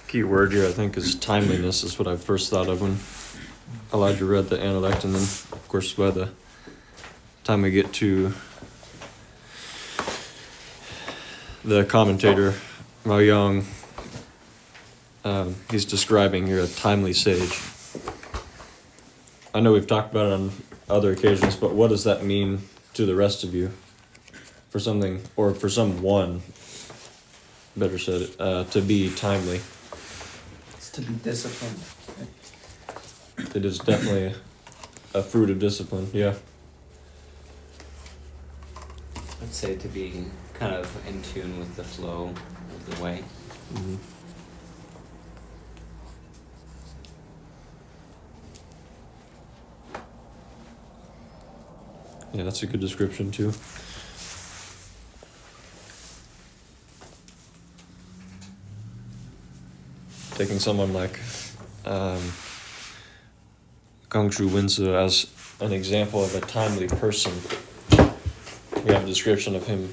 key word here, I think, is timeliness, is what I first thought of when Elijah read the Analects, and then, of course, by the time we get to the commentator, Mao Young, he's describing here a timely sage. I know we've talked about it on other occasions, but what does that mean to the rest of you? For something, or for someone, better said, to be timely. It's to be disciplined. It is definitely a fruit of discipline, yeah. I'd say to be kind of in tune with the flow of the way. Mm-hmm. Yeah, that's a good description too. Taking someone like Gangshu Winzu as an example of a timely person, we have a description of him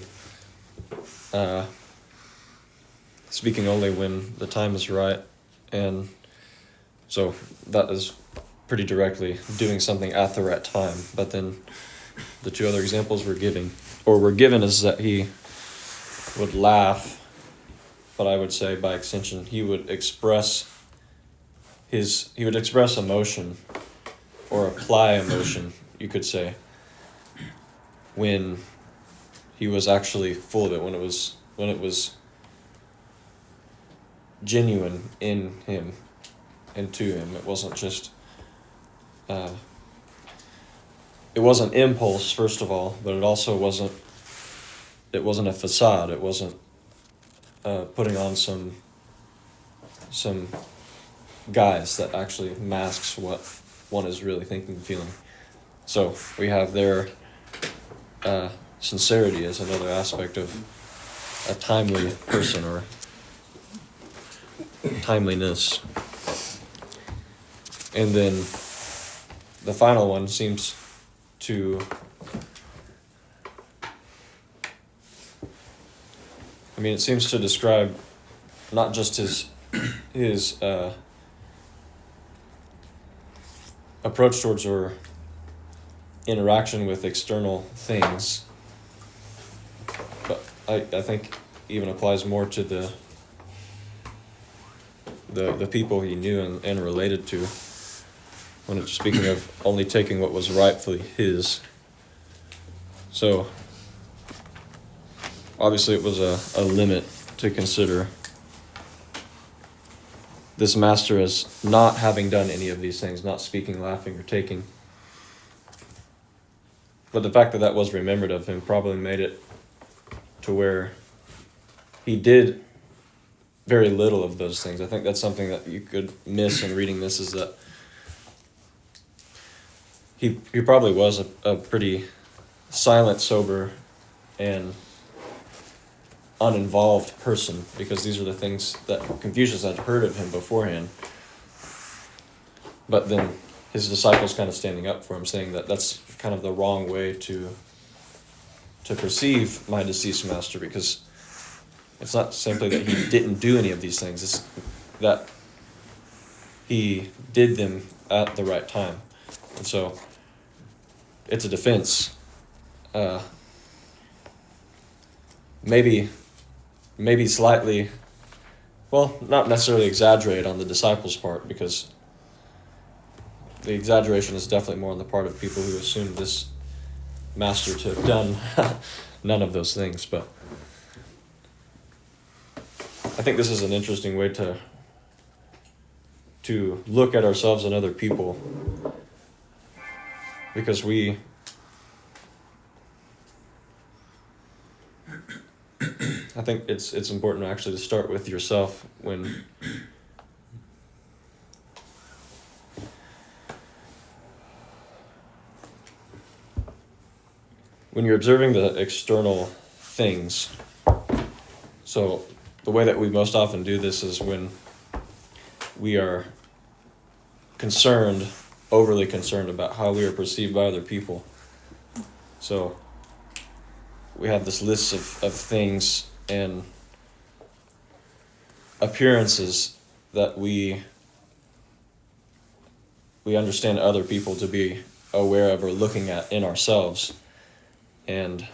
speaking only when the time is right, and so that is pretty directly doing something at the right time. But then the two other examples we're given is that he would laugh, but I would say by extension he would express emotion, or apply emotion, you could say, when he was actually full of it, when it was genuine in him and to him. It wasn't just it wasn't impulse, first of all, but it also wasn't a facade. It wasn't putting on some guise that actually masks what one is really thinking and feeling. So we have their sincerity as another aspect of a timely person, or timeliness. And then the final one seems to, it seems to describe not just his approach towards or interaction with external things, but I think even applies more to the people he knew and related to, when it's speaking of only taking what was rightfully his. So obviously it was a limit to consider this master as not having done any of these things, not speaking, laughing, or taking. But the fact that that was remembered of him probably made it to where he did very little of those things. I think that's something that you could miss in reading this, is that he probably was a pretty silent, sober, and uninvolved person, because these are the things that Confucius had heard of him beforehand. But then his disciples kind of standing up for him, saying that that's kind of the wrong way to perceive my deceased master, because it's not simply that he didn't do any of these things, it's that he did them at the right time. And so it's a defense. Maybe slightly, well, not necessarily exaggerated on the disciples' part, because the exaggeration is definitely more on the part of people who assume this master to have done none of those things. But I think this is an interesting way to look at ourselves and other people, because I think it's important actually to start with yourself when you're observing the external things. So the way that we most often do this is when we are overly concerned about how we are perceived by other people. So we have this list of things and appearances that we understand other people to be aware of or looking at in ourselves, and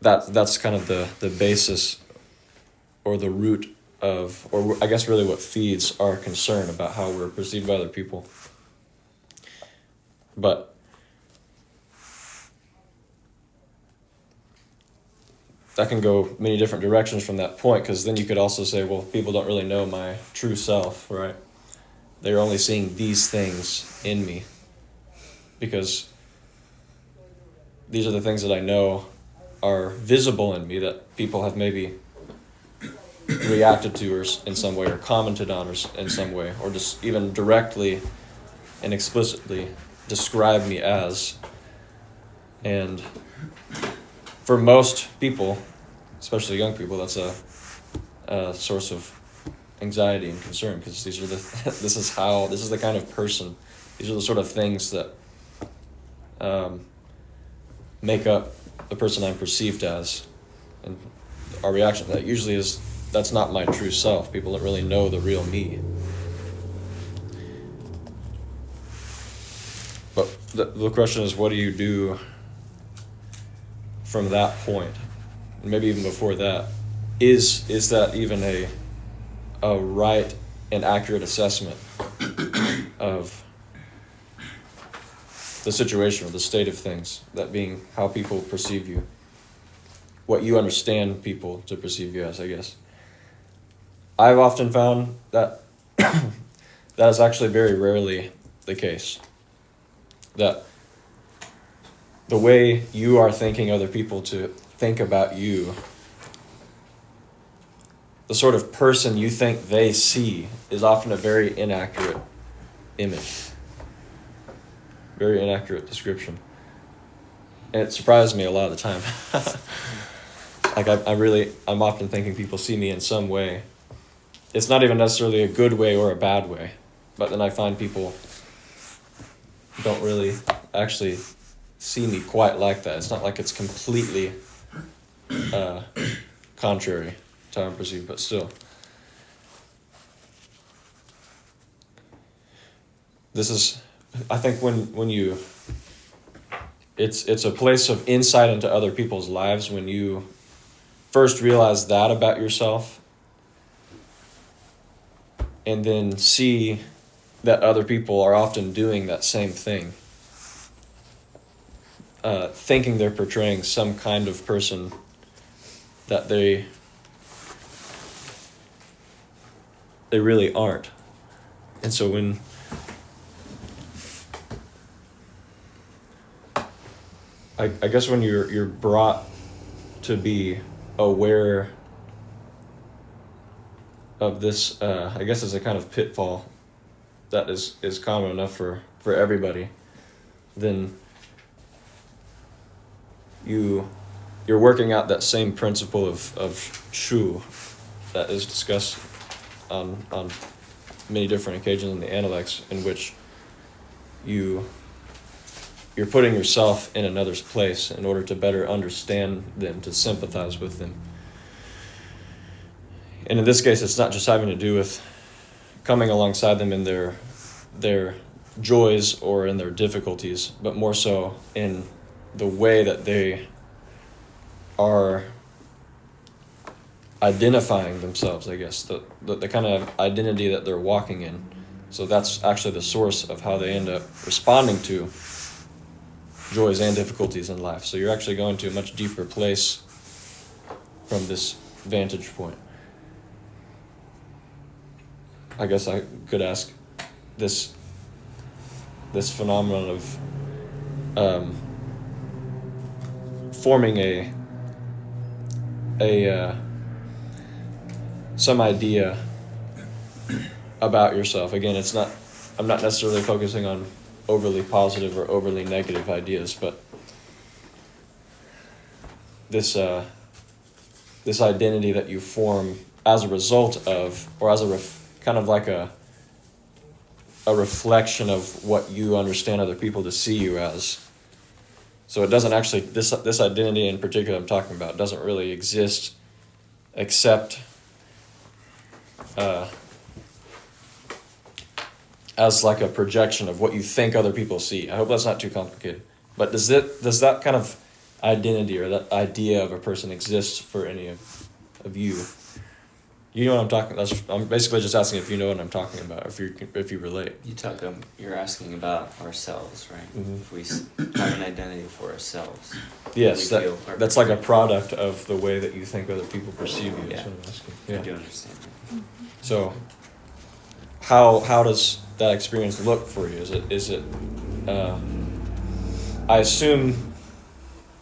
that's kind of the basis or the root of, or I guess really what feeds our concern about how we're perceived by other people. But that can go many different directions from that point, because then you could also say, well, people don't really know my true self, right? They're only seeing these things in me because these are the things that I know are visible in me that people have maybe reacted to or in some way, or commented on or in some way, or just even directly and explicitly describe me as. And for most people, especially young people, that's a source of anxiety and concern, because these are this is the kind of person, these are the sort of things that make up the person I'm perceived as. And our reaction to that usually is, that's not my true self. People don't really know the real me. But the question is, what do you do from that point? And maybe even before that, is that even a right and accurate assessment of the situation or the state of things, that being how people perceive you, what you understand people to perceive you as, I guess. I've often found that that is actually very rarely the case. That the way you are thinking other people to think about you, the sort of person you think they see, is often a very inaccurate image. Very inaccurate description. And it surprises me a lot of the time. Like I'm often thinking people see me in some way. It's not even necessarily a good way or a bad way, but then I find people don't really actually see me quite like that. It's not like it's completely contrary to how I'm perceived, but still. This is, I think when you, it's a place of insight into other people's lives when you first realize that about yourself, and then see that other people are often doing that same thing. Thinking they're portraying some kind of person that they really aren't. And so when I guess when you're brought to be aware of this, I guess it's a kind of pitfall that is common enough for everybody, then you're working out that same principle of shu that is discussed on many different occasions in the Analects, in which you're putting yourself in another's place in order to better understand them, to sympathize with them. And in this case, it's not just having to do with coming alongside them in their joys or in their difficulties, but more so in the way that they are identifying themselves, I guess, the kind of identity that they're walking in. So that's actually the source of how they end up responding to joys and difficulties in life. So you're actually going to a much deeper place from this vantage point. I guess I could ask this phenomenon of forming some idea about yourself. Again, I'm not necessarily focusing on overly positive or overly negative ideas, but this identity that you form as a result of, or as kind of like a reflection of what you understand other people to see you as. So it doesn't actually, this identity in particular I'm talking about doesn't really exist except as like a projection of what you think other people see. I hope that's not too complicated. But does that kind of identity or that idea of a person exist for any of you? You know what I'm talking. I'm basically just asking if you know what I'm talking about, if you relate. You're asking about ourselves, right? Mhm. If we have an identity for ourselves. Yes, we feel that's like a product of the way that you think other people perceive you. Yeah. That's what I'm asking. I Yeah. do understand that. So, how does that experience look for you? Is it? I assume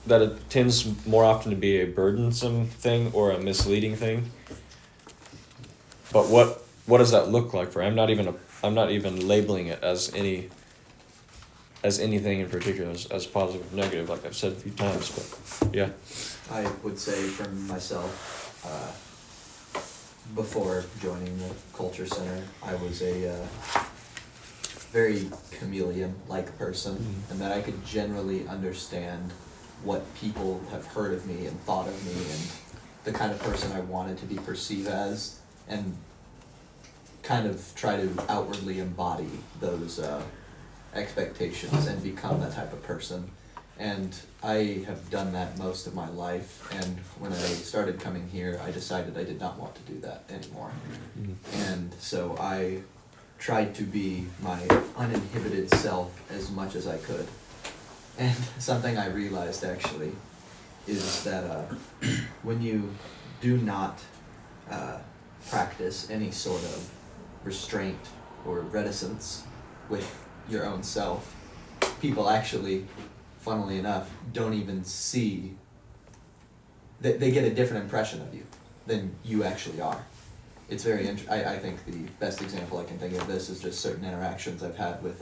that it tends more often to be a burdensome thing or a misleading thing. But what does that look like for you? I'm not even labeling it as anything in particular as positive or negative, like I've said a few times. But yeah. I would say for myself, before joining the Culture Center, I was a very chameleon-like person, and that I could generally understand what people have heard of me and thought of me and the kind of person I wanted to be perceived as, and kind of try to outwardly embody those expectations and become that type of person. And I have done that most of my life, and when I started coming here, I decided I did not want to do that anymore. And so I tried to be my uninhibited self as much as I could. And something I realized actually is that when you do not practice any sort of restraint or reticence with your own self, people actually, funnily enough, don't even see that they get a different impression of you than you actually are. It's very I think the best example I can think of this is just certain interactions I've had with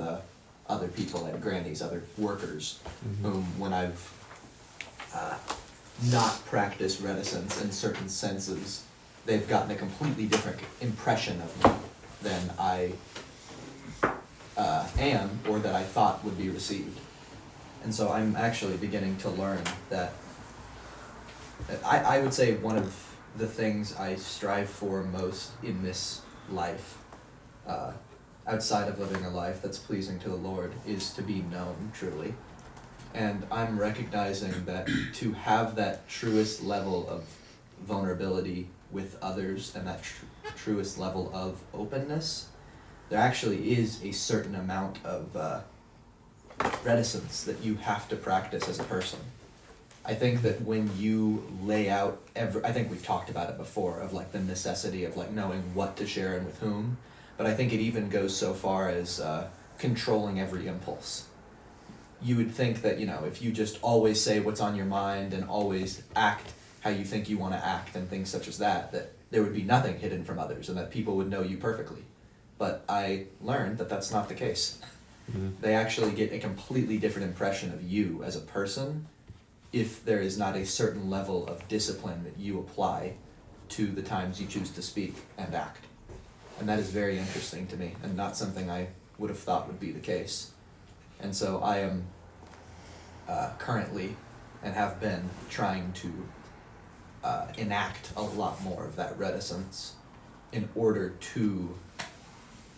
other people at Granny's, other workers, whom when I've not practiced reticence in certain senses, they've gotten a completely different impression of me than I am, or that I thought would be received. And so I'm actually beginning to learn that I would say one of the things I strive for most in this life, outside of living a life that's pleasing to the Lord, is to be known truly. And I'm recognizing that to have that truest level of vulnerability with others and that truest level of openness, there actually is a certain amount of reticence that you have to practice as a person. I think that when you lay out I think we've talked about it before, of like the necessity of like knowing what to share and with whom, but I think it even goes so far as controlling every impulse. You would think that, if you just always say what's on your mind and always act how you think you want to act and things such as that there would be nothing hidden from others and that people would know you perfectly. But I learned that that's not the case. They actually get a completely different impression of you as a person if there is not a certain level of discipline that you apply to the times you choose to speak and act. And that is very interesting to me, and not something I would have thought would be the case. And so I am currently, and have been, trying to enact a lot more of that reticence in order to,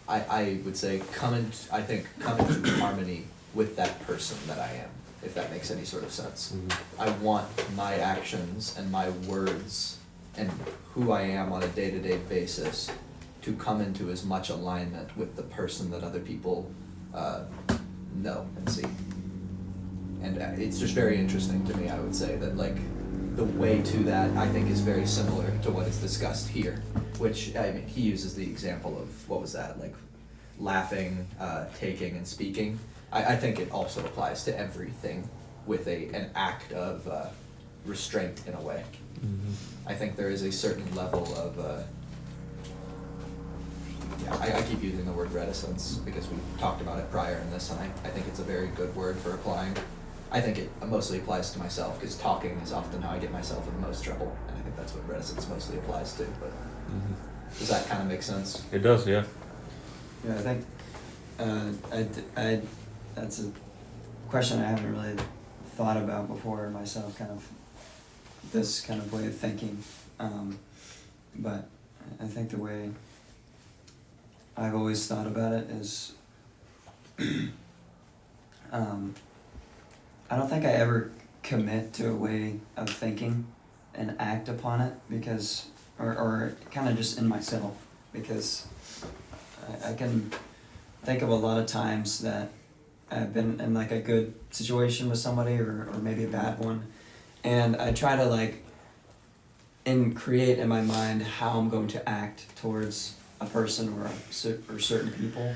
I would say, come into harmony with that person that I am, if that makes any sort of sense. I want my actions and my words and who I am on a day-to-day basis to come into as much alignment with the person that other people know and see. And it's just very interesting to me, I would say, that like the way to that, I think, is very similar to what is discussed here, which, I mean, he uses the example of, what was that, like laughing, taking, and speaking. I think it also applies to everything with an act of restraint in a way. I think there is a certain level of, I keep using the word reticence because we talked about it prior in this, and I think it's a very good word for applying. I think it mostly applies to myself, because talking is often how I get myself in the most trouble, and I think that's what reticence mostly applies to. But does that kind of make sense? It does, yeah. Yeah, I think that's a question I haven't really thought about before myself, kind of this kind of way of thinking. But I think the way I've always thought about it is, I don't think I ever commit to a way of thinking and act upon it because, or kind of just in myself, because I can think of a lot of times that I've been in like a good situation with somebody or maybe a bad one, and I try to like create in my mind how I'm going to act towards a person or certain people,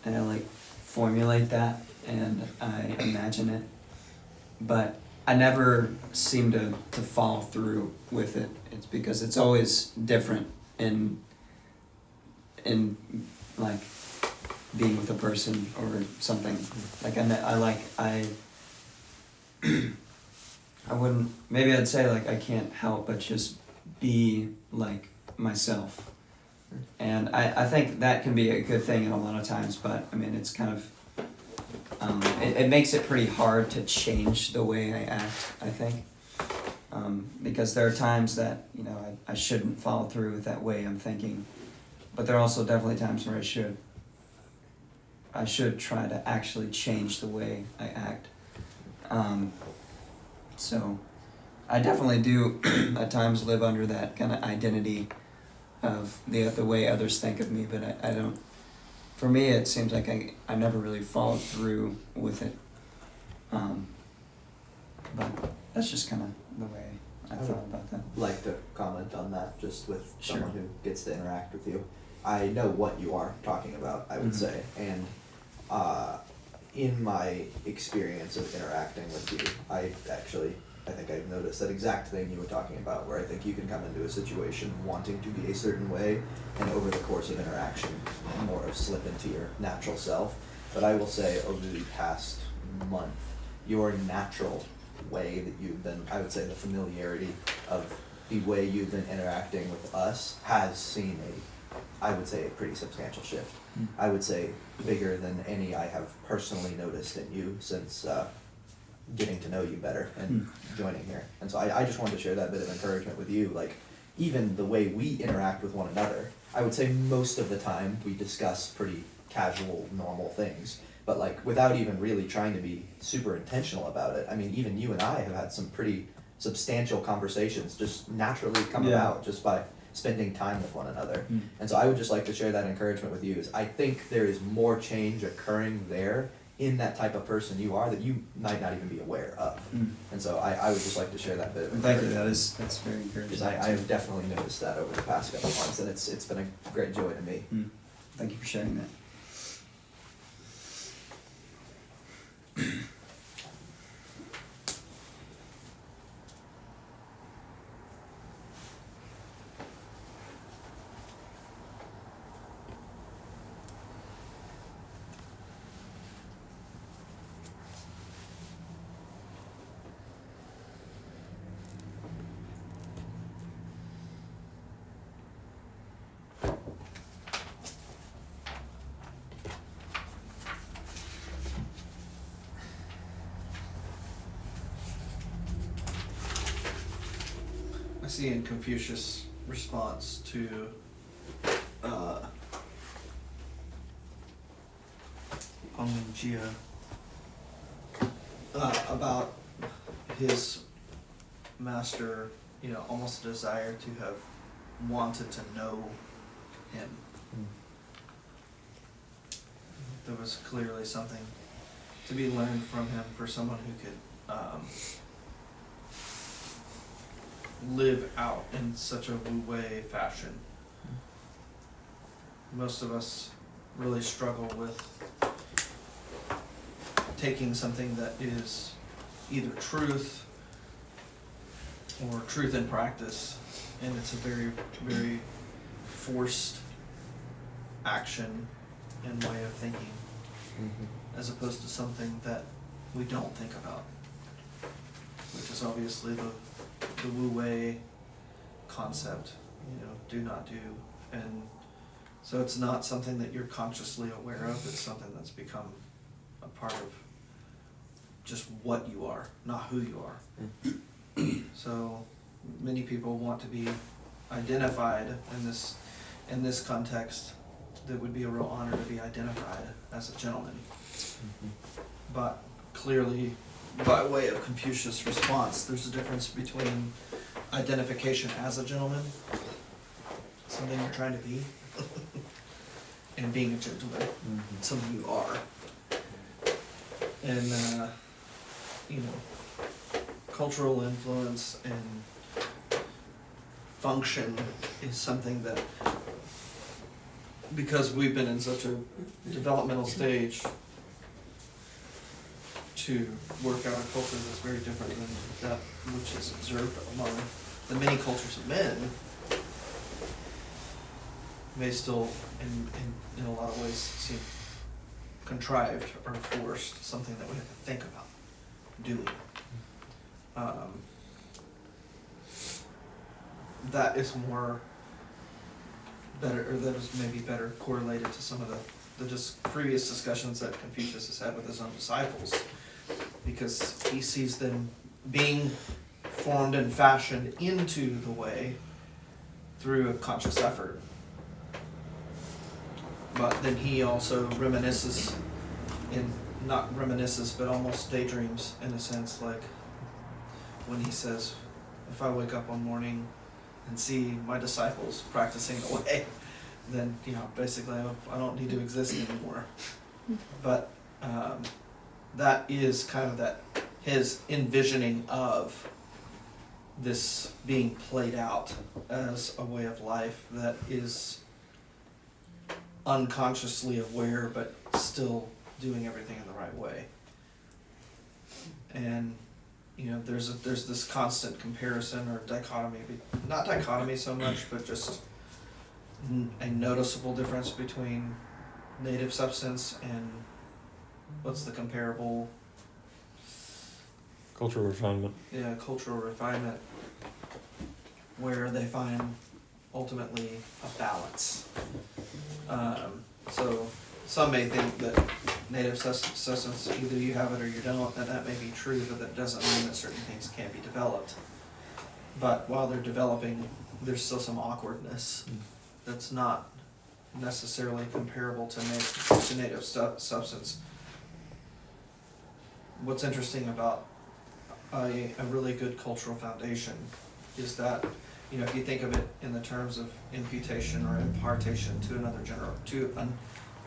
and I like formulate that and I imagine it, but I never seem to follow through with it. It's because it's always different in like being with a person or something. Like I wouldn't, maybe I'd say like I can't help but just be like myself. And I think that can be a good thing a lot of times, but I mean it's kind of it makes it pretty hard to change the way I act, I think. Because there are times that, you know, I shouldn't follow through with that way I'm thinking. But there are also definitely times where I should try to actually change the way I act. So I definitely do at times live under that kind of identity of the way others think of me, but I don't, for me it seems like I never really followed through with it. But that's just kind of the way I thought about that. Like to comment on that, just with Sure. someone who gets to interact with you. I know what you are talking about, I would Mhm. say, and in my experience of interacting with you, I think I've noticed that exact thing you were talking about, where I think you can come into a situation wanting to be a certain way, and over the course of interaction, more of slip into your natural self. But I will say, over the past month, your natural way that you've been, I would say the familiarity of the way you've been interacting with us has seen I would say a pretty substantial shift. Mm. I would say bigger than any I have personally noticed in you since getting to know you better and joining here. And so I just wanted to share that bit of encouragement with you. Like, even the way we interact with one another, I would say most of the time we discuss pretty casual, normal things. But like, without even really trying to be super intentional about it, I mean, even you and I have had some pretty substantial conversations just naturally come Yeah. about just by spending time with one another. Mm. And so I would just like to share that encouragement with you, is I think there is more change occurring there in that type of person you are that you might not even be aware of. Mm. And so I would just like to share that bit of Thank you, encouragement. that's very encouraging. Because I have definitely noticed that over the past couple of months, and it's been a great joy to me. Mm. Thank you for sharing that. I see in Confucius' response to Jia about his master, you know, almost a desire to have wanted to know him. There was clearly something to be learned from him for someone who could live out in such a wu-wei fashion. Most of us really struggle with taking something that is either truth or truth in practice, and it's a very, very forced action and way of thinking, as opposed to something that we don't think about, which is obviously the wu-wei concept, you know, do not do. And so it's not something that you're consciously aware of, it's something that's become a part of just what you are, not who you are. So many people want to be identified in this context, that would be a real honor to be identified as a gentleman. But clearly, by way of Confucius' response, there's a difference between identification as a gentleman, something you're trying to be, and being a gentleman, something you are. And, you know, cultural influence and function is something that, because we've been in such a developmental stage, to work out a culture that's very different than that which is observed among the many cultures of men, may still, in a lot of ways, seem contrived or forced, something that we have to think about doing. That is more better, or that is maybe better correlated to some of the just previous discussions that Confucius has had with his own disciples, because he sees them being formed and fashioned into the way through a conscious effort. But then he also reminisces, not reminisces, but almost daydreams in a sense, like when he says, if I wake up one morning and see my disciples practicing the way, then, you know, basically I don't need to exist anymore. But that is kind of that, his envisioning of this being played out as a way of life that is unconsciously aware, but still doing everything in the right way. And, you know, there's this constant comparison or dichotomy, not dichotomy so much, but just a noticeable difference between native substance and what's the comparable? Cultural refinement. Yeah, cultural refinement, where they find ultimately a balance. So some may think that native substance, either you have it or you don't, and that may be true, but that doesn't mean that certain things can't be developed. But while they're developing, there's still some awkwardness that's not necessarily comparable to native substance. What's interesting about a really good cultural foundation is that, you know, if you think of it in the terms of imputation or impartation to another to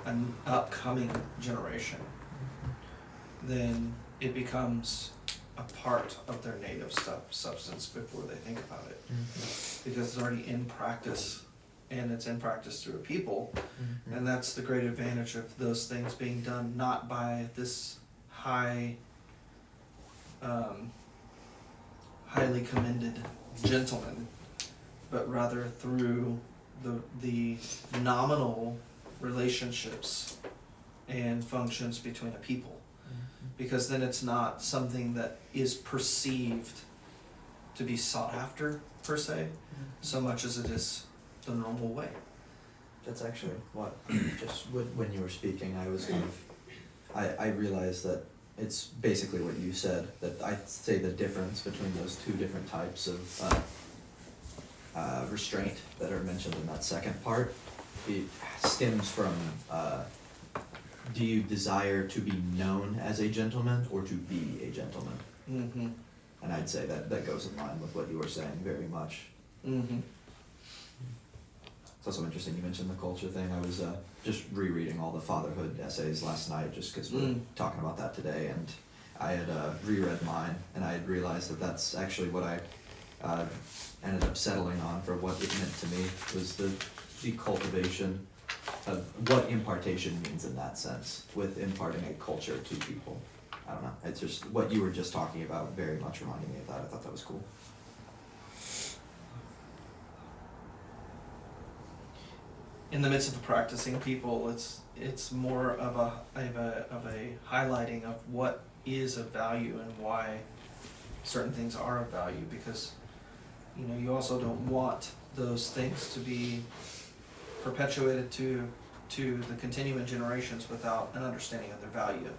an upcoming generation, then it becomes a part of their native substance before they think about it, because it's already in practice, and it's in practice through a people, and that's the great advantage of those things being done not by this highly commended gentleman, but rather through the nominal relationships and functions between a people. Because then it's not something that is perceived to be sought after, per se, so much as it is the normal way. That's actually what, just when you were speaking, I was kind of, I realized that it's basically what you said, that I'd say the difference between those two different types of restraint that are mentioned in that second part, it stems from, do you desire to be known as a gentleman or to be a gentleman? Mm-hmm. And I'd say that goes in line with what you were saying very much. Mm-hmm. It's also interesting you mentioned the culture thing. I was just rereading all the fatherhood essays last night just because we're talking about that today, and I had reread mine, and I had realized that that's actually what I ended up settling on for what it meant to me, was the cultivation of what impartation means in that sense, with imparting a culture to people. I don't know, it's just what you were just talking about very much reminded me of that. I thought that was cool. In the midst of practicing people, it's more of a highlighting of what is of value and why certain things are of value, because, you know, you also don't want those things to be perpetuated to the continuing generations without an understanding of their value.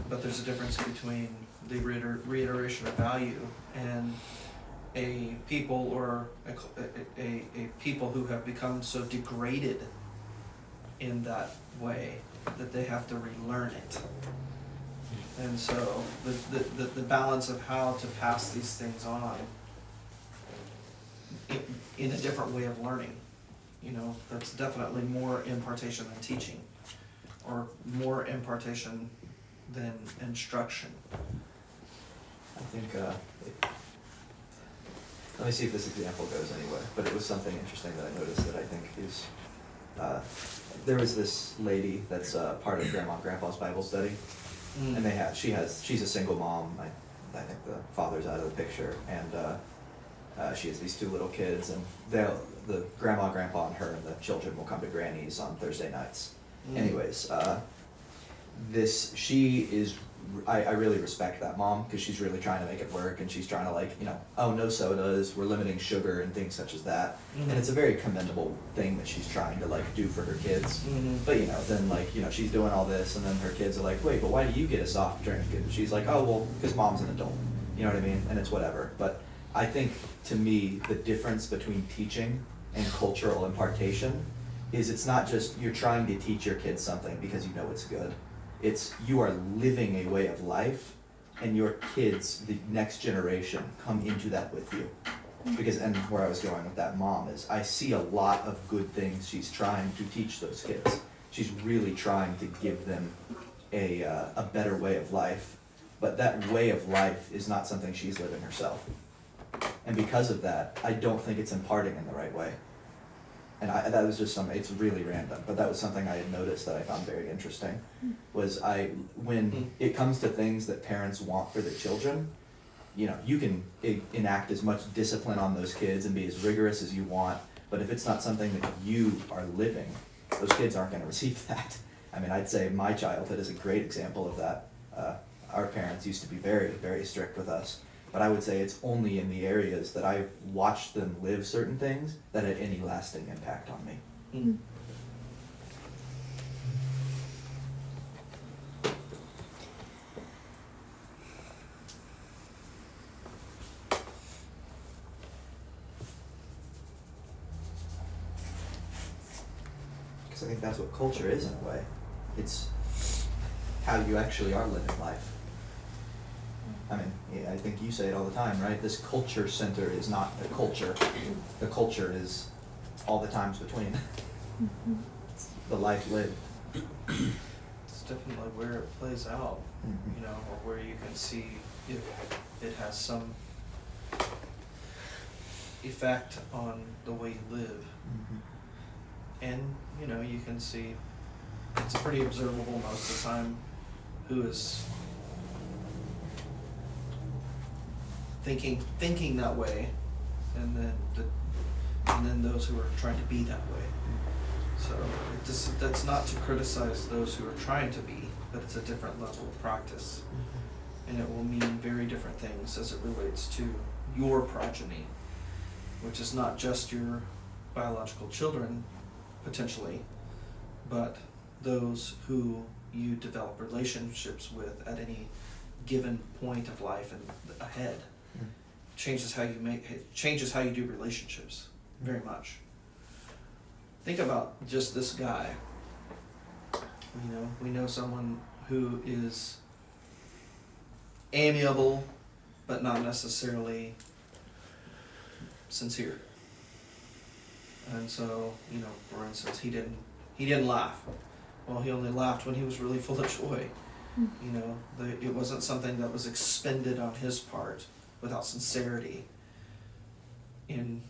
But there's a difference between the reiteration of value and a people or a people who have become so degraded in that way that they have to relearn it. And so the balance of how to pass these things on in a different way of learning, you know, that's definitely more impartation than teaching, or more impartation than instruction. I think, let me see if this example goes anywhere, but it was something interesting that I noticed that I think is, there was this lady that's part of Grandma and Grandpa's Bible study, and she's a single mom. I think the father's out of the picture, and she has these 2 little kids, and the grandma and grandpa and her and the children will come to Granny's on Thursday nights. Anyways, I really respect that mom, because she's really trying to make it work, and she's trying to, like, you know, oh, no sodas, we're limiting sugar and things such as that. And it's a very commendable thing that she's trying to, like, do for her kids. But, you know, then, like, you know, she's doing all this, and then her kids are like, wait, but why do you get a soft drink? And she's like, oh, well, because mom's an adult. You know what I mean? And it's whatever. But I think, to me, the difference between teaching and cultural impartation is it's not just you're trying to teach your kids something because you know it's good. It's you are living a way of life, and your kids, the next generation, come into that with you. Because, and where I was going with that mom is, I see a lot of good things she's trying to teach those kids. She's really trying to give them a better way of life, but that way of life is not something she's living herself. And because of that, I don't think it's imparting in the right way. And that was just it's really random, but that was something I had noticed that I found very interesting, was when it comes to things that parents want for their children, you know, you can enact as much discipline on those kids and be as rigorous as you want, but if it's not something that you are living, those kids aren't gonna receive that. I mean, I'd say my childhood is a great example of that. Our parents used to be very, very strict with us. But I would say it's only in the areas that I've watched them live certain things that had any lasting impact on me. Because I think that's what culture is in a way. It's how you actually are living life. I mean, yeah, I think you say it all the time, right? This culture center is not the culture. The culture is all the times between. It's the life lived. It's definitely where it plays out, you know, or where you can see if it has some effect on the way you live. And, you know, you can see, it's pretty observable most of the time who is thinking that way, and then those who are trying to be that way. So that's not to criticize those who are trying to be, but it's a different level of practice, and it will mean very different things as it relates to your progeny, which is not just your biological children potentially, but those who you develop relationships with at any given point of life and ahead. Changes how you do relationships very much. Think about just this guy. You know, we know someone who is amiable, but not necessarily sincere. And so, you know, for instance, he didn't laugh. Well, he only laughed when he was really full of joy. You know, it wasn't something that was expended on his part without sincerity, in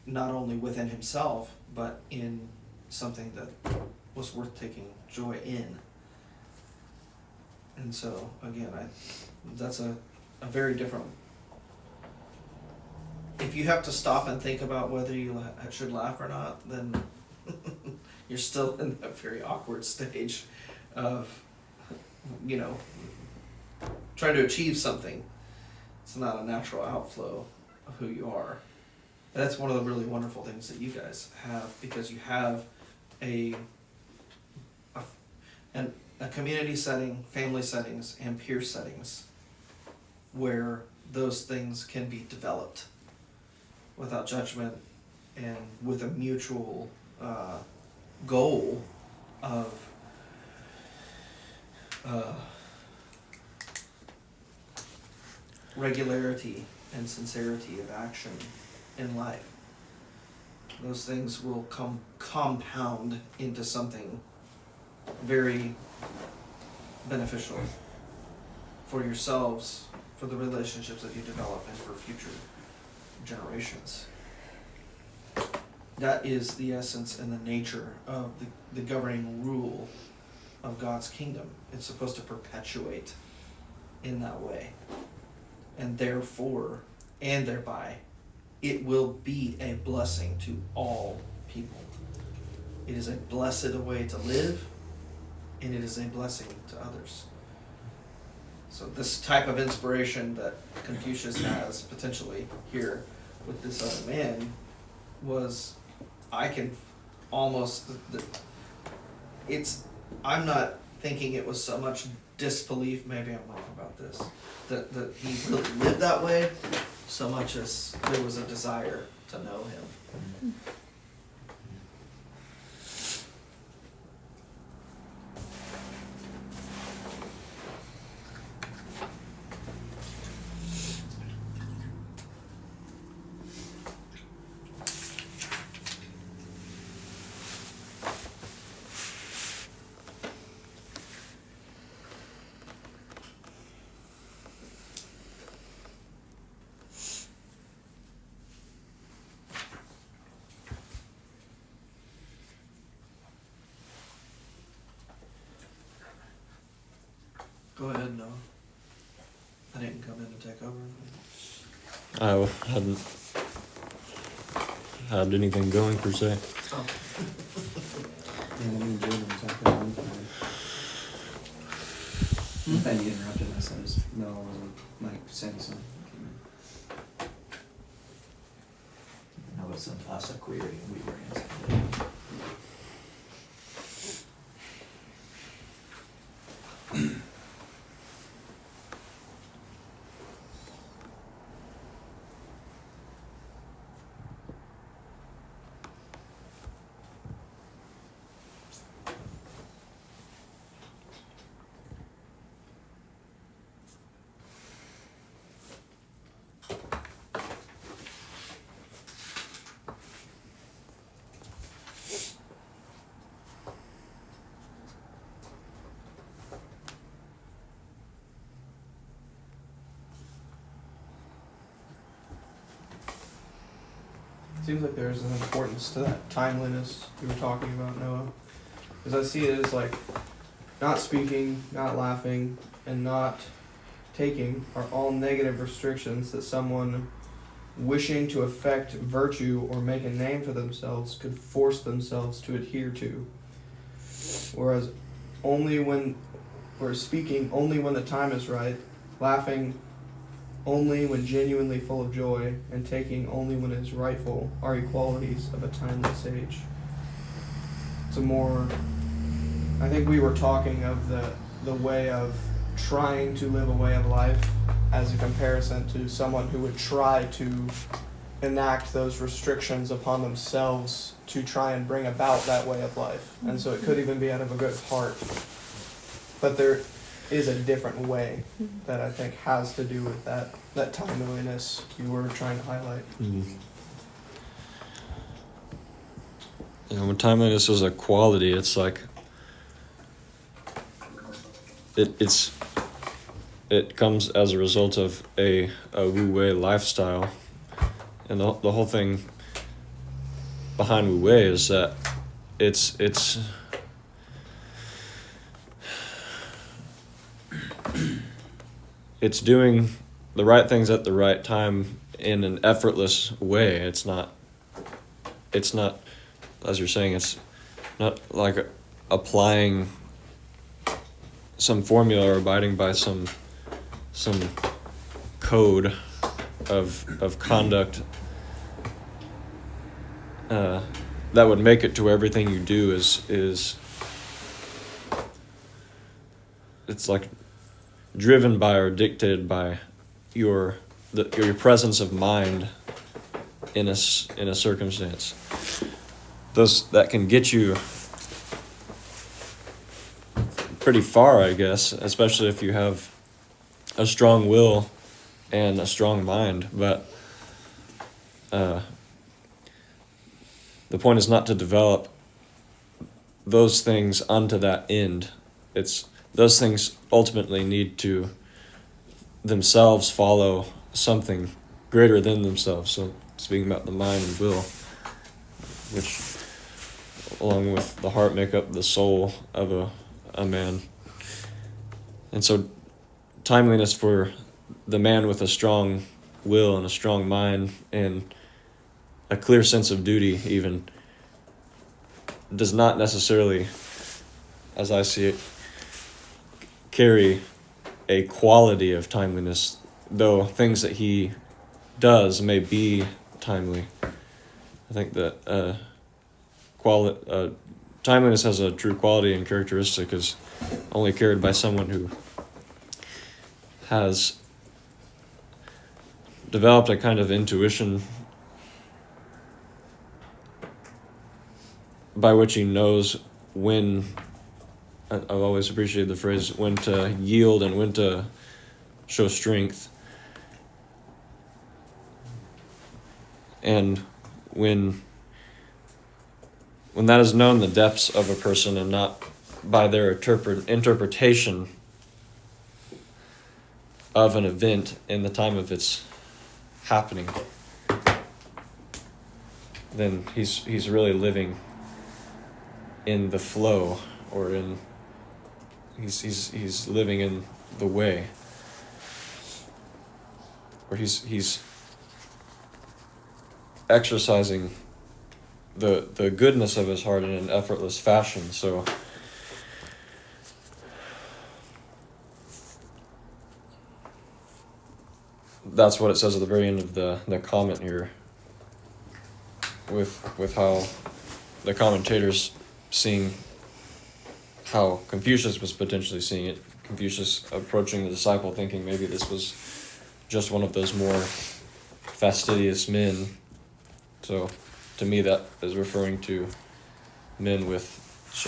not only within himself, but in something that was worth taking joy in. And so, again, that's a very different. If you have to stop and think about whether you should laugh or not, then you're still in that very awkward stage of, you know, trying to achieve something. It's not a natural outflow of who you are. That's one of the really wonderful things that you guys have, because you have a community setting, family settings, and peer settings where those things can be developed. without judgment, and with a mutual goal of regularity and sincerity of action in life. Those things will compound into something very beneficial for yourselves, for the relationships that you develop, and for future generations. That is the essence and the nature of the governing rule of God's kingdom. It's supposed to perpetuate in that way. And therefore, and thereby, it will be a blessing to all people. It is a blessed way to live, and it is a blessing to others. So this type of inspiration that Confucius has potentially here with this other man was, I can almost, I'm not thinking it was so much disbelief, maybe I'm wrong about this, that he really lived that way, so much as there was a desire to know him. Go ahead, Noah. I didn't come in to take over. I hadn't had anything going per se. Oh. Yeah, me and Jordan were talking one time. I thought you interrupted us. I just no, I wasn't like saying something. That was us a query and we were answering it. Seems like there's an importance to that timeliness you were talking about, Noah. Because I see it as like not speaking, not laughing, and not taking are all negative restrictions that someone wishing to affect virtue or make a name for themselves could force themselves to adhere to. Whereas speaking only when the time is right, laughing only when genuinely full of joy, and taking only when it is rightful, are equalities of a timely sage. It's a more, I think we were talking of the way of trying to live a way of life as a comparison to someone who would try to enact those restrictions upon themselves to try and bring about that way of life. And so it could even be out of a good heart. But there is a different way that I think has to do with that timeliness you were trying to highlight. Mm-hmm. You know, when timeliness is a quality, it's like it comes as a result of a wu-wei lifestyle, and the whole thing behind wu-wei is that it's doing the right things at the right time in an effortless way. It's not, as you're saying, it's not like applying some formula or abiding by some code of conduct that would make it to where everything you do is it's like driven by or dictated by your presence of mind in a circumstance. Those that can get you pretty far, I guess, especially if you have a strong will and a strong mind. But the point is not to develop those things unto that end. It's those things ultimately need to themselves follow something greater than themselves. So speaking about the mind and will, which along with the heart make up the soul of a man. And so timeliness for the man with a strong will and a strong mind and a clear sense of duty even does not necessarily, as I see it, carry a quality of timeliness, though things that he does may be timely. I think that timeliness has a true quality and characteristic is only carried by someone who has developed a kind of intuition by which he knows when. I've always appreciated the phrase when to yield and when to show strength. And when that is known the depths of a person and not by their interpretation of an event in the time of its happening, then he's really living in the flow, or in he's living in the way, or he's exercising the goodness of his heart in an effortless fashion. So that's what it says at the very end of the comment here, with how the commentators seeing how Confucius was potentially seeing it. Confucius approaching the disciple thinking maybe this was just one of those more fastidious men. So to me that is referring to men with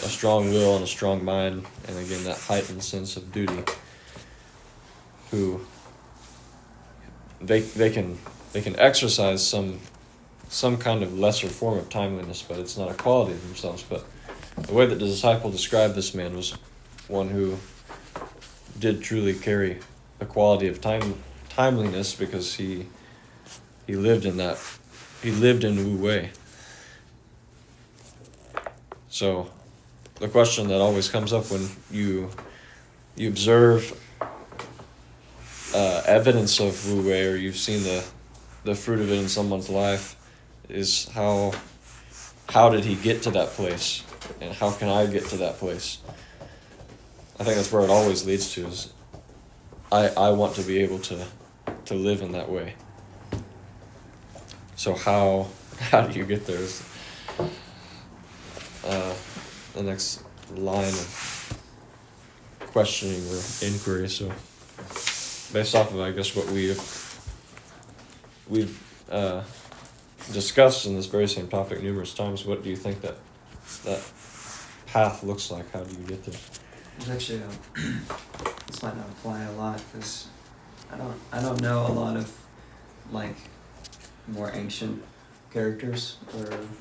a strong will and a strong mind, and again that heightened sense of duty, who they can exercise some kind of lesser form of timeliness, but it's not a quality of themselves. But the way that the disciple described this man was one who did truly carry a quality of timeliness, because he lived in Wu Wei. So the question that always comes up when you observe evidence of Wu Wei, or you've seen the fruit of it in someone's life, is how did he get to that place, and how can I get to that place? I think that's where it always leads to, is I want to be able to live in that way. So how do you get there is the next line of questioning or inquiry. So based off of, I guess, what we've discussed in this very same topic numerous times, what do you think that path looks like? How do you get there? There's actually this might not apply a lot, because I don't know a lot of like more ancient characters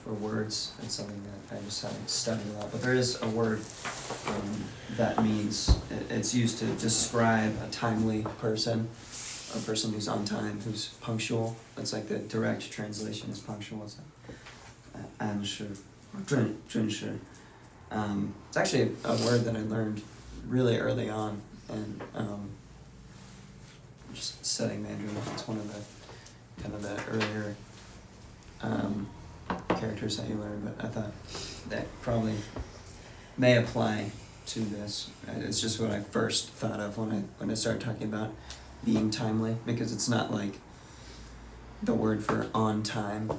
or words. It's something that I just haven't studied a lot. But there is a word that means, it's used to describe a timely person, a person who's on time, who's punctual. That's like the direct translation is punctual. It's like 按时 or 准时. It's actually a word that I learned really early on, and just studying Mandarin. It's one of the kind of the earlier characters that you learn, but I thought that probably may apply to this. It's just what I first thought of when I started talking about being timely, because it's not like the word for on time.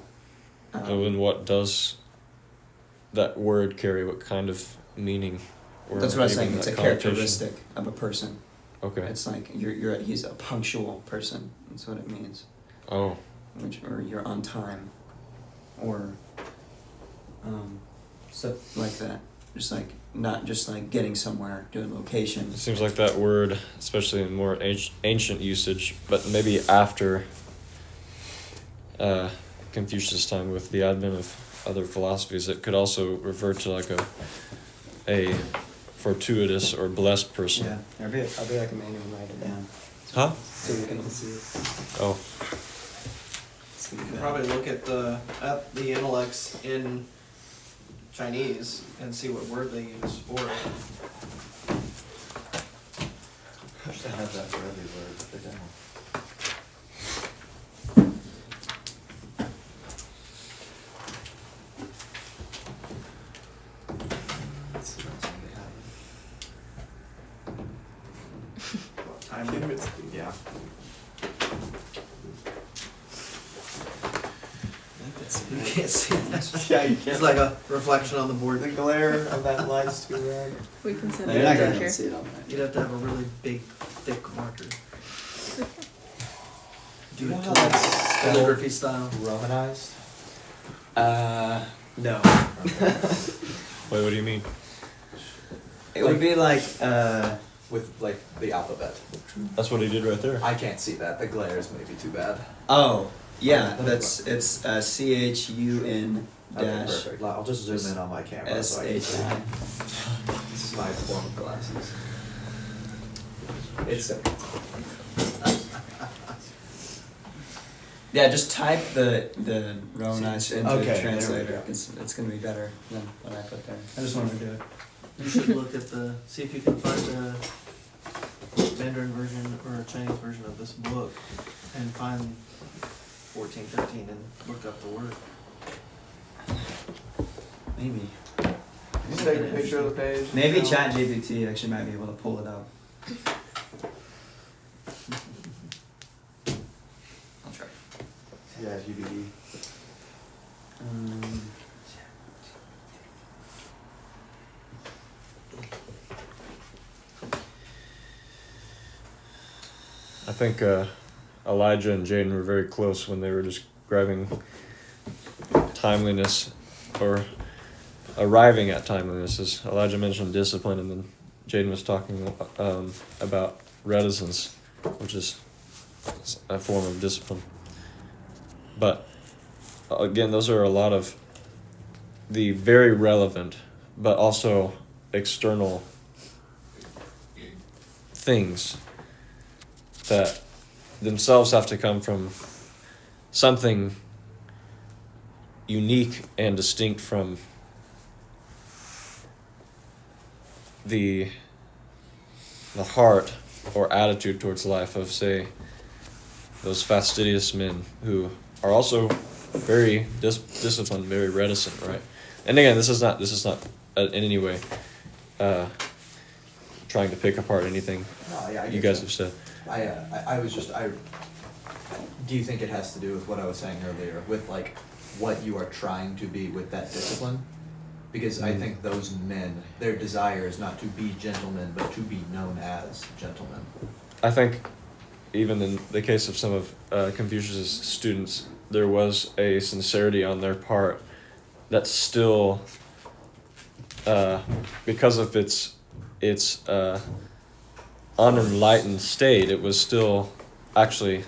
And what does that word carry? What kind of meaning? Or That's what I was saying. even It's a that connotation? characteristic of a person. Okay. It's like he's a punctual person. That's what it means. Oh. or you're on time, or stuff like that. Just like not just like getting somewhere to a location. It seems like that word, especially in more ancient usage, but maybe after Confucius' time with the advent of other philosophies, it could also refer to like a fortuitous or blessed person. Yeah, I'll be like a manual and write it down. Huh? So we can all see it. Oh, You can probably look at the Analects in Chinese and see what word they use for it. I should have that for every word for demo. That's the best one they Time have. limits. Yeah. You can't see that. Yeah, you It's like a reflection on the board. The glare of that light's too red. We can send No, it you're not a gonna picture. see it on that. You'd have to have a really big, thick marker. Do you know it how that's calligraphy style. Romanized? No. wait, what do you mean? It would be like With like the alphabet. That's what he did right there. I can't see that. The glare is maybe too bad. oh yeah, Okay, it's CHUN Okay, dash perfect. I'll just zoom in on my camera so I can see. SHI. This is my form of glasses. It's Yeah, just type the Romanized into Okay, the there we translator. go. It's gonna be better than what I put there. I just wanted to do it. You should look at see if you can find a Mandarin version or a Chinese version of this book and find 1413 and look up the word. Maybe. Just take a picture of the page. Maybe ChatGPT actually might be able to pull it up. I'll try. yeah, GBD. Um, I think Elijah and Jaden were very close when they were describing timeliness or arriving at timeliness. As Elijah mentioned discipline, and then Jaden was talking about reticence, which is a form of discipline. But again, those are a lot of the very relevant, but also external things that themselves have to come from something unique and distinct from the heart or attitude towards life of, say, those fastidious men who are also very disciplined, very reticent, right? And again, this is not in any way trying to pick apart anything No, yeah, I you get guys you. have said. I was just do you think it has to do with what I was saying earlier, with like what you are trying to be with that discipline? Because I think those men, their desire is not to be gentlemen, but to be known as gentlemen. I think even in the case of some of Confucius' students, there was a sincerity on their part that still, because of its unenlightened state, it was still actually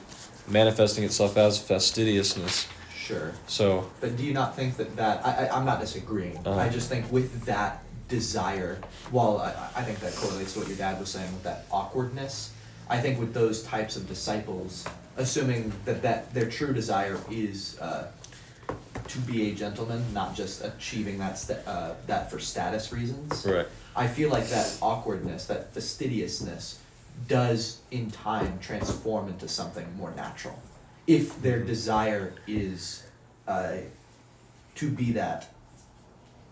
manifesting itself as fastidiousness. Sure. So, But do you not think that I'm not disagreeing. Uh-huh. I just think with that desire, while I think that correlates to what your dad was saying with that awkwardness, I think with those types of disciples, assuming that their true desire is to be a gentleman, not just achieving that for status reasons. right. I feel like that awkwardness, that fastidiousness, does in time transform into something more natural. If their desire is to be that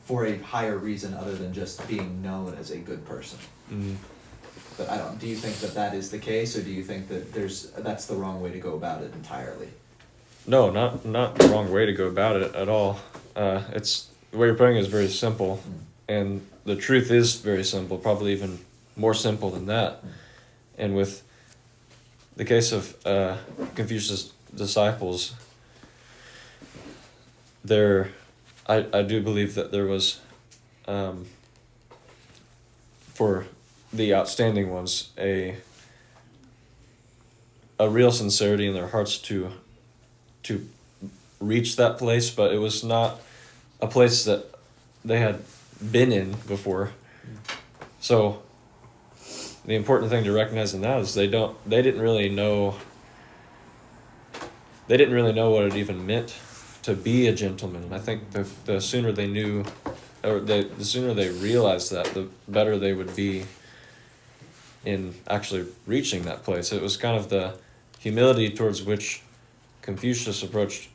for a higher reason other than just being known as a good person. Mm. But do you think that is the case, or do you think that that's the wrong way to go about it entirely? No, not the wrong way to go about it at all. It's the way you're putting it is very simple, and the truth is very simple, probably even more simple than that. And with the case of Confucius' disciples, I do believe that there was, for the outstanding ones, a real sincerity in their hearts to reach that place, but it was not a place that they had been in before. So the important thing to recognize in that is they didn't really know what it even meant to be a gentleman. I think the sooner they knew, or the sooner they realized that, the better they would be in actually reaching that place. It was kind of the humility towards which Confucius approached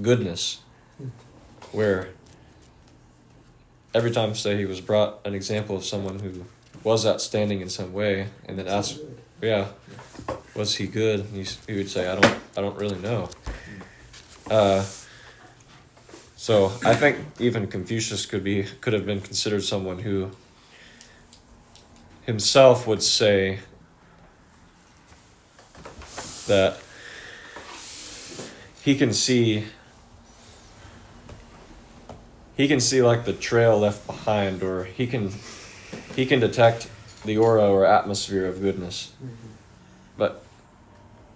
goodness, where every time, say, he was brought an example of someone who was outstanding in some way, and then asked, yeah, was he good? And he would say, I don't really know. So I think even Confucius could have been considered someone who himself would say that he can see like the trail left behind, or he can detect the aura or atmosphere of goodness. But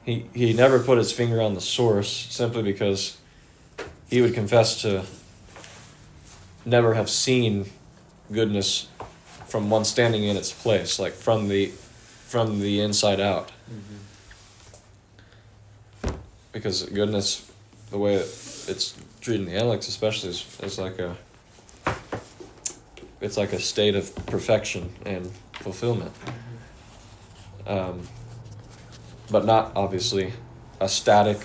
he never put his finger on the source, simply because he would confess to never have seen goodness from one standing in its place, like from the inside out. Because goodness, the way it's treated in the Analects especially, is like it's like a state of perfection and fulfillment. But not obviously a static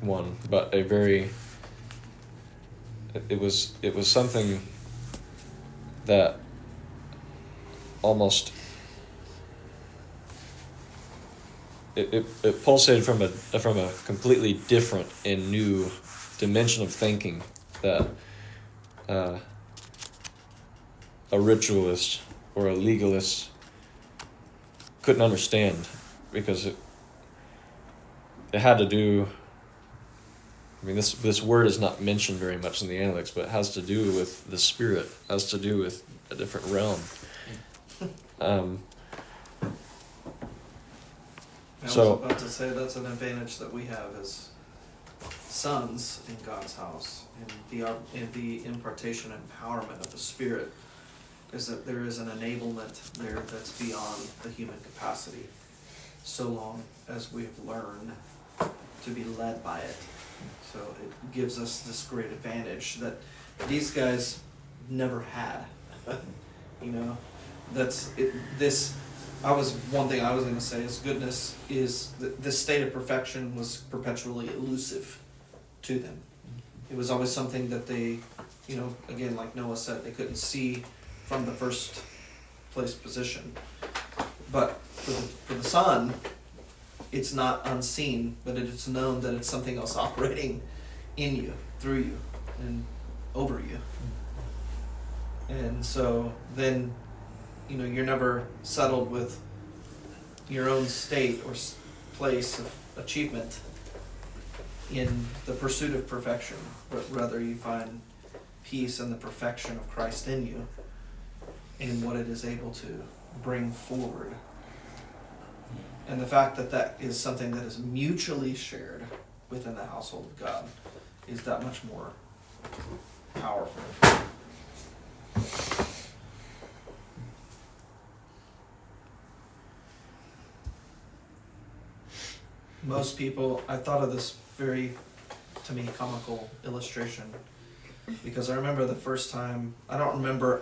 one, but a very, it was something that almost it pulsated from a completely different and new dimension of thinking that a ritualist or a legalist couldn't understand, because it had to do, I mean, this word is not mentioned very much in the Analects, but it has to do with the spirit, has to do with a different realm. I was So- about to say that's an advantage that we have as sons in God's house, and the impartation and empowerment of the Spirit, is that there is an enablement there that's beyond the human capacity, so long as we've learned to be led by it. So it gives us this great advantage that these guys never had. You know, that's it. One thing I was going to say is goodness is this state of perfection was perpetually elusive to them. It was always something that they, you know, again, like Noah said, they couldn't see from the first place position. But for the Son, it's not unseen, but it's known that it's something else operating in you, through you, and over you. And so then, you know, you're never settled with your own state or place of achievement in the pursuit of perfection, but rather you find peace in the perfection of Christ in you and what it is able to bring forward. And the fact that that is something that is mutually shared within the household of God is that much more powerful. Most people, I thought of this very, to me, comical illustration, because I remember the first time, I don't remember,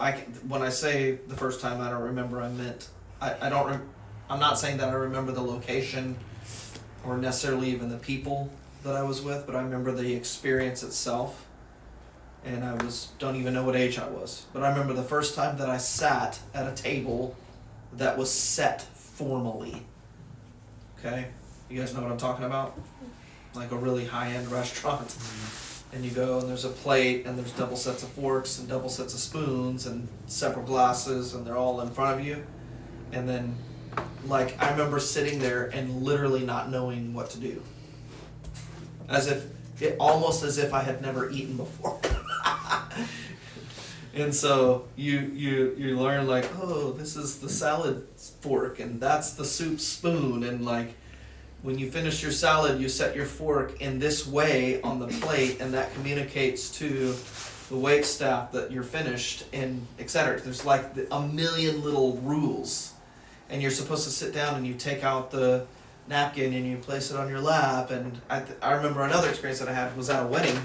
when I say the first time I don't remember, I meant, I'm not saying that I remember the location or necessarily even the people that I was with, but I remember the experience itself, and I don't even know what age I was, but I remember the first time that I sat at a table that was set formally. Okay? You guys know what I'm talking about? Like a really high-end restaurant. And you go and there's a plate and there's double sets of forks and double sets of spoons and separate glasses and they're all in front of you. And then, I remember sitting there and literally not knowing what to do. As if it almost as if I had never eaten before. And so you learn like, oh, this is the salad fork and that's the soup spoon, and like when you finish your salad you set your fork in this way on the plate, and that communicates to the wait staff that you're finished, and etc. There's like a million little rules, and you're supposed to sit down and you take out the napkin and you place it on your lap. And I remember another experience that I had was at a wedding,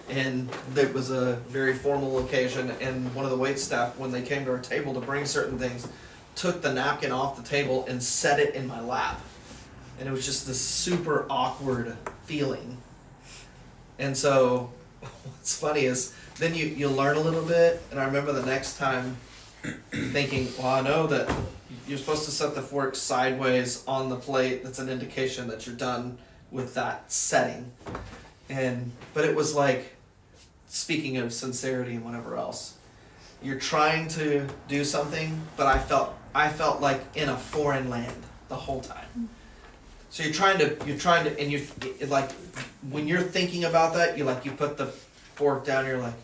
and it was a very formal occasion, and one of the wait staff, when they came to our table to bring certain things, took the napkin off the table and set it in my lap, and it was just this super awkward feeling. And so what's funny is then you learn a little bit, and I remember the next time thinking, well, I know that you're supposed to set the fork sideways on the plate. That's an indication that you're done with that setting. But it was like, speaking of sincerity and whatever else, you're trying to do something, but I felt like in a foreign land the whole time. So you're trying to, and you like, when you're thinking about that, you put the fork down, you're like,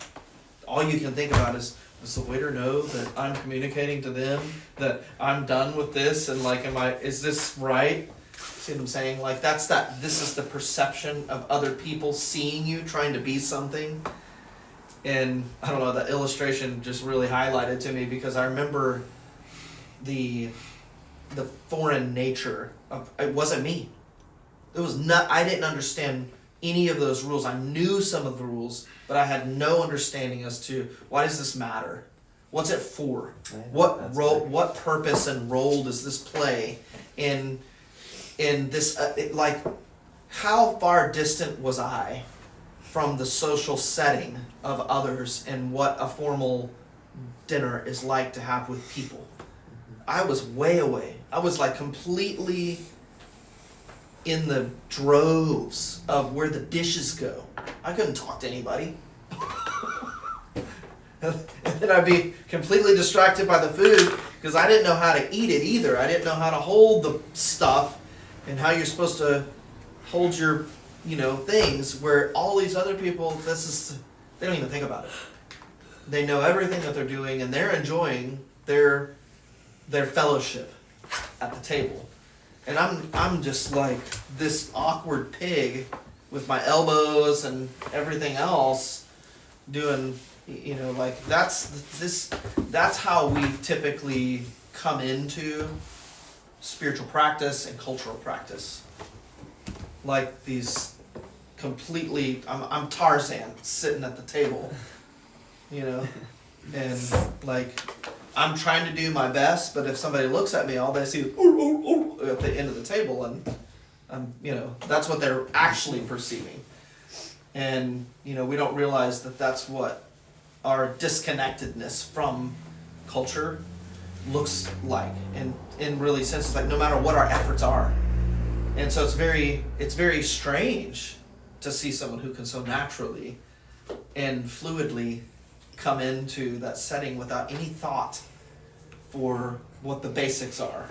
all you can think about is, does the waiter know that I'm communicating to them that I'm done with this, and like, is this right? See what I'm saying? Like, this is the perception of other people seeing you trying to be something. And I don't know, that illustration just really highlighted to me, because I remember the foreign nature of, it wasn't me. It was not, I didn't understand any of those rules. I knew some of the rules, but I had no understanding as to, why does this matter? What's it for? What role, what purpose and role does this play in this, like, how far distant was I from the social setting of others and what a formal dinner is like to have with people? I was way away. I was like completely in the droves of where the dishes go. I couldn't talk to anybody. And then I'd be completely distracted by the food because I didn't know how to eat it either. I didn't know how to hold the stuff and how you're supposed to hold your, things, where all these other people, they don't even think about it. They know everything that they're doing, and they're enjoying their fellowship at the table. And I'm just like this awkward pig with my elbows and everything else doing, like, that's how we typically come into spiritual practice and cultural practice. Like these completely, I'm Tarzan sitting at the table, and like, I'm trying to do my best, but if somebody looks at me, all they see is at the end of the table, and that's what they're actually perceiving. And we don't realize that that's what our disconnectedness from culture looks like, and in really sense, it's like no matter what our efforts are. And so it's very strange to see someone who can so naturally and fluidly come into that setting without any thought for what the basics are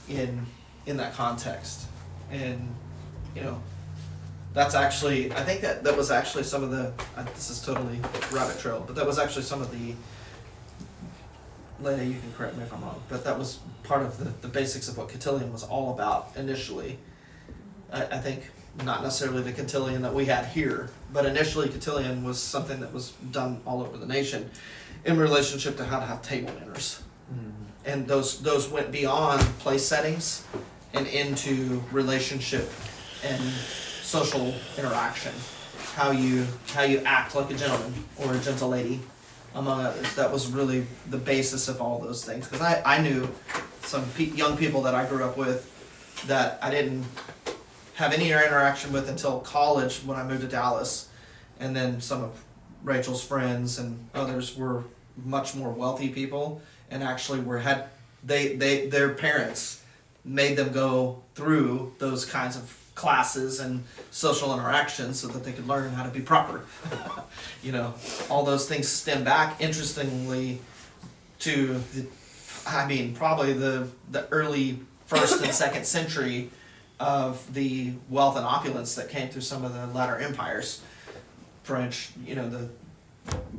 in that context. And that's actually, I think that was actually some of the, this is totally rabbit trail, but that was actually some of the, Lena, you can correct me if I'm wrong, but that was part of the basics of what cotillion was all about initially. I think not necessarily the cotillion that we had here, but initially cotillion was something that was done all over the nation in relationship to how to have table manners. Mm-hmm. And those went beyond place settings and into relationship and social interaction. How you act like a gentleman or a gentle lady, among others. That was really the basis of all those things. Because I knew some young people that I grew up with that I didn't have any interaction with until college when I moved to Dallas. And then some of Rachel's friends and others were much more wealthy people, and actually their parents made them go through those kinds of classes and social interactions so that they could learn how to be proper. All those things stem back, interestingly, to probably the early 1st and 2nd century of the wealth and opulence that came through some of the latter empires. French, the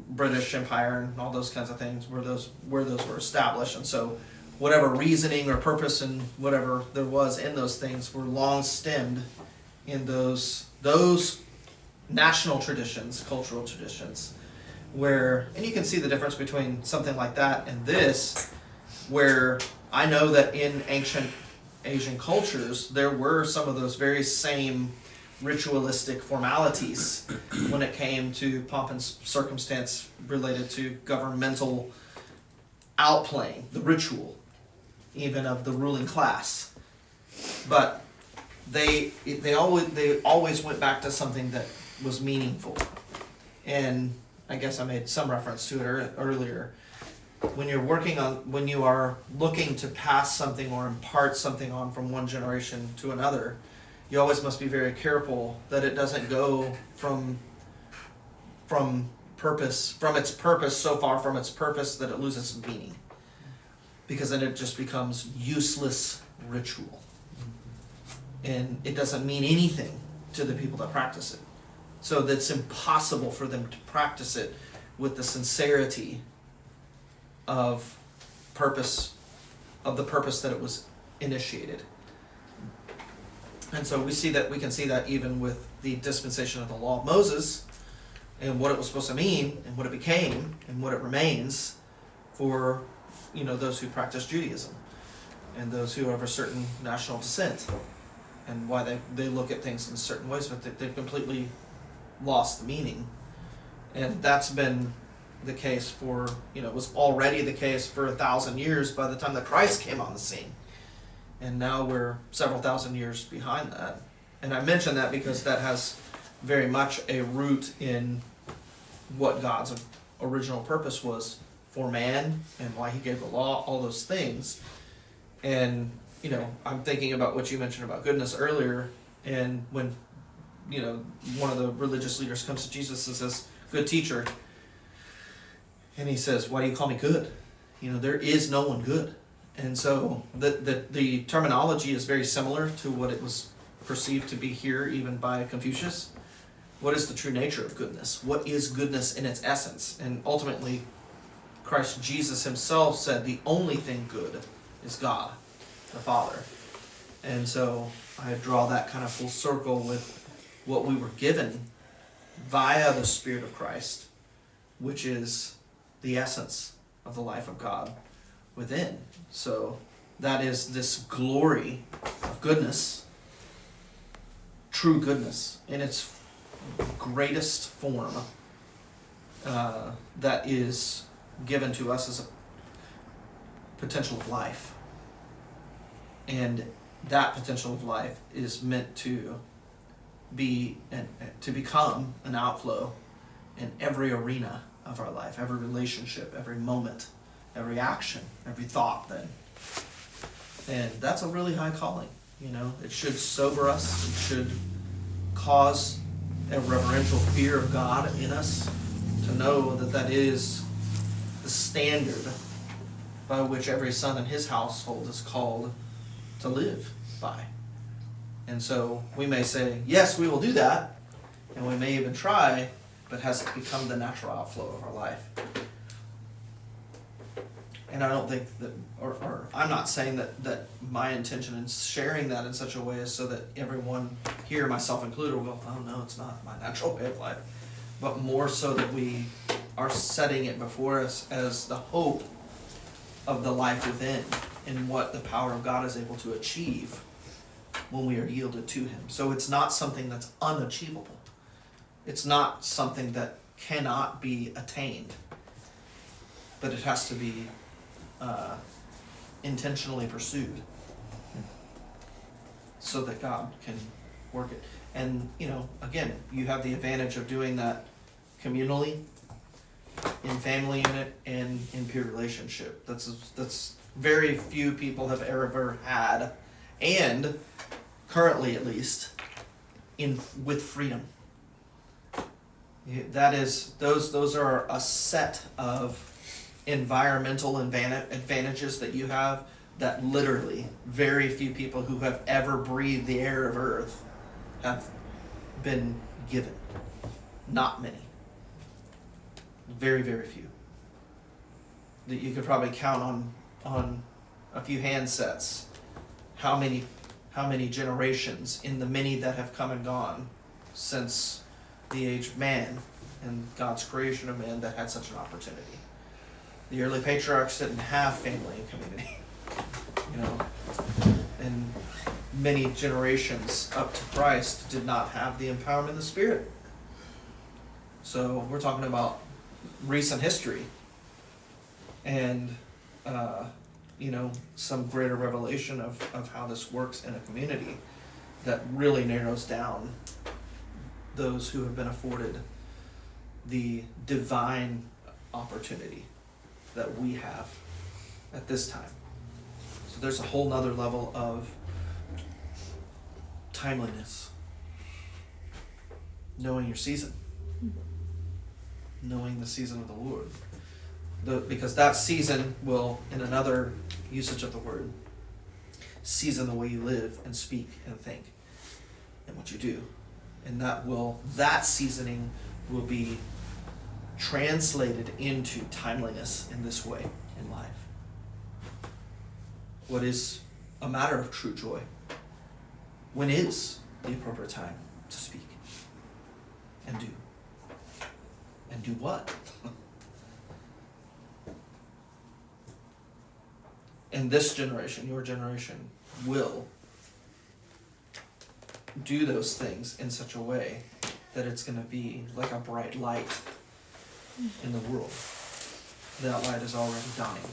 British Empire and all those kinds of things, where those were established. And so whatever reasoning or purpose and whatever there was in those things were long stemmed in those national traditions, cultural traditions, and you can see the difference between something like that and this, where I know that in ancient Asian cultures, there were some of those very same ritualistic formalities when it came to pomp and circumstance related to governmental outplaying, the ritual, even of the ruling class. But they always went back to something that was meaningful. And I guess I made some reference to it earlier. When you are looking to pass something or impart something on from one generation to another, you always must be very careful that it doesn't go from its purpose so far from its purpose that it loses its meaning. Because then it just becomes useless ritual. And it doesn't mean anything to the people that practice it. So that's impossible for them to practice it with the sincerity of the purpose that it was initiated. And so we can see that even with the dispensation of the law of Moses and what it was supposed to mean and what it became and what it remains for those who practice Judaism and those who have a certain national descent, and why they look at things in certain ways, but they've completely lost the meaning. And that's been the case was already the case for 1,000 years by the time that Christ came on the scene. And now we're several thousand years behind that. And I mention that because that has very much a root in what God's original purpose was for man and why he gave the law, all those things. And, I'm thinking about what you mentioned about goodness earlier, and when, one of the religious leaders comes to Jesus and says, "Good teacher," and he says, "Why do you call me good? There is no one good." And so the terminology is very similar to what it was perceived to be here even by Confucius. What is the true nature of goodness? What is goodness in its essence? And ultimately, Christ Jesus himself said the only thing good is God, the Father. And so I draw that kind of full circle with what we were given via the Spirit of Christ, which is the essence of the life of God within. So that is this glory of goodness, true goodness, in its greatest form, that is given to us as a potential of life. And that potential of life is meant to be and to become an outflow in every arena of our life, every relationship, every moment, every action, every thought then. And that's a really high calling. It should sober us. It should cause a reverential fear of God in us, to know that is the standard by which every son in his household is called to live by. And so we may say, yes, we will do that, and we may even try, but has it become the natural outflow of our life? And I don't think that, or I'm not saying that my intention in sharing that in such a way is so that everyone here, myself included, will go, oh no, it's not my natural way of life. But more so that we are setting it before us as the hope of the life within and what the power of God is able to achieve when we are yielded to him. So it's not something that's unachievable. It's not something that cannot be attained. But it has to be intentionally pursued so that God can work it. And, again, you have the advantage of doing that communally, in family unit, and in peer relationship. That's very few people have ever had, and currently at least, with freedom. That is, those are a set of environmental advantages that you have that literally very few people who have ever breathed the air of earth have been given. Not many. Very, very few. That you could probably count on a few handsets how many generations in the many that have come and gone since the age of man and God's creation of man that had such an opportunity. The early patriarchs didn't have family and community, you know, and many generations up to Christ did not have the empowerment of the Spirit. So we're talking about recent history and you know, some greater revelation of how this works in a community that really narrows down those who have been afforded the divine opportunity that we have at this time. So there's a whole nother level of timeliness, knowing your season, knowing the season of the Lord. Because that season will, in another usage of the word, season the way you live and speak and think and what you do. And that seasoning will be translated into timeliness in this way in life. What is a matter of true joy? When is the appropriate time to speak and do? And do what? And this generation, your generation, will do those things in such a way that it's going to be like a bright light in the world. That light is already dawning.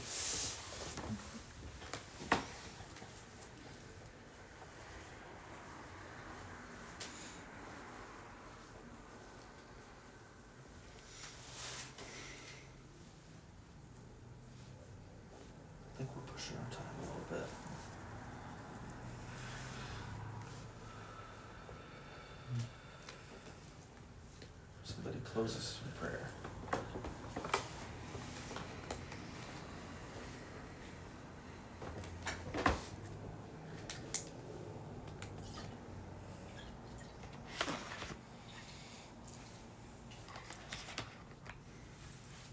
I think we're pushing our time a little bit. Somebody close us in prayer.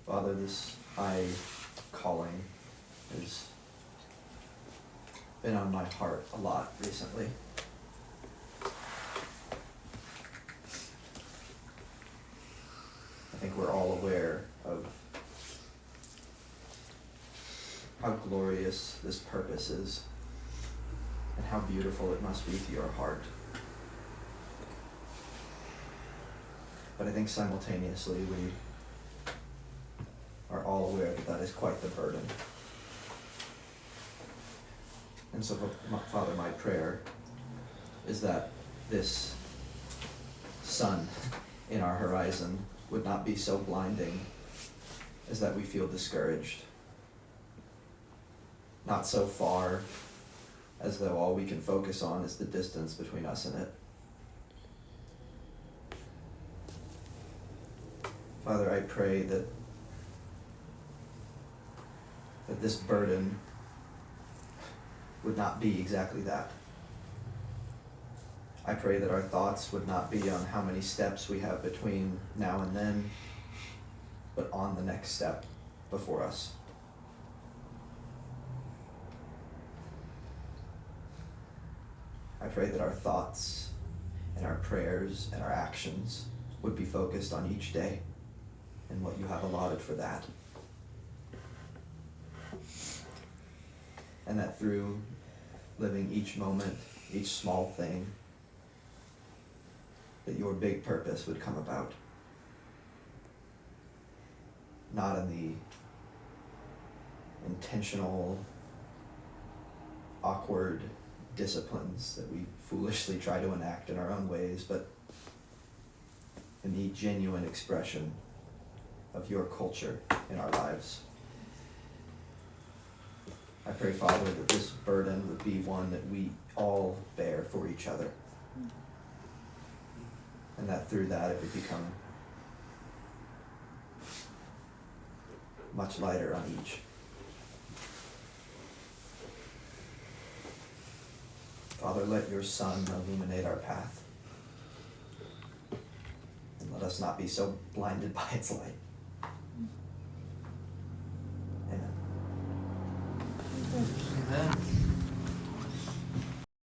Father, this high calling has been on my heart a lot recently. I think we're all aware of how glorious this purpose is and how beautiful it must be to your heart. But I think simultaneously we are all aware that that is quite the burden. And so, Father, my prayer is that this sun in our horizon would not be so blinding as that we feel discouraged. Not so far as though all we can focus on is the distance between us and it. Father, I pray that this burden would not be exactly that. I pray that our thoughts would not be on how many steps we have between now and then, but on the next step before us. I pray that our thoughts and our prayers and our actions would be focused on each day and what you have allotted for that. And that through living each moment, each small thing, that your big purpose would come about. Not in the intentional, awkward disciplines that we foolishly try to enact in our own ways, but in the genuine expression of your culture in our lives. I pray, Father, that this burden would be one that we all bear for each other. And that through that it would become much lighter on each. Father, let your sun illuminate our path. And let us not be so blinded by its light.